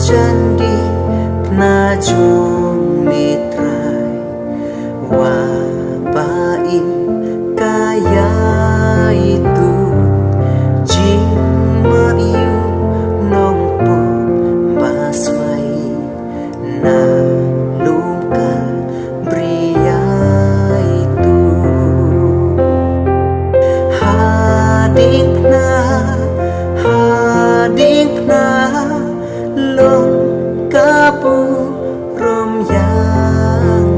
Jandi na jong mitray wapain kaya itu jing maiu nong po basway na luka bria itu hadik na long kapu rom yang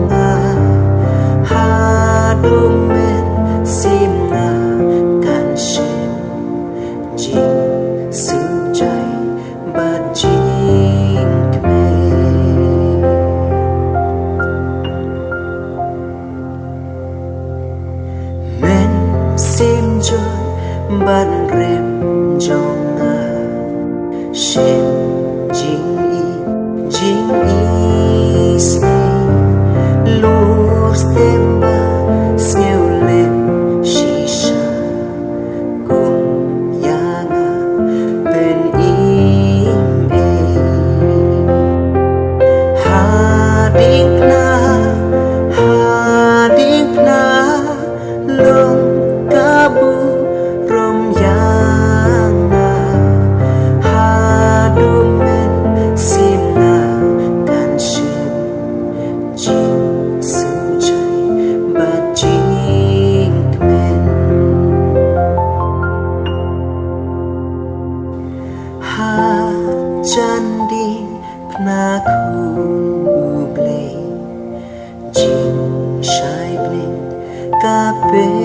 hadung men sim na kan shin jing su chai ba jing kme men sim joy ban rem jong na shin jing i snei lurs temba sneu len shisha kum yanga ben im e hadik na long kabu rom yanga hadum men sim na kan shin jing su chai ba jing men ha chan ding pna kun uble jing shai bling ka pe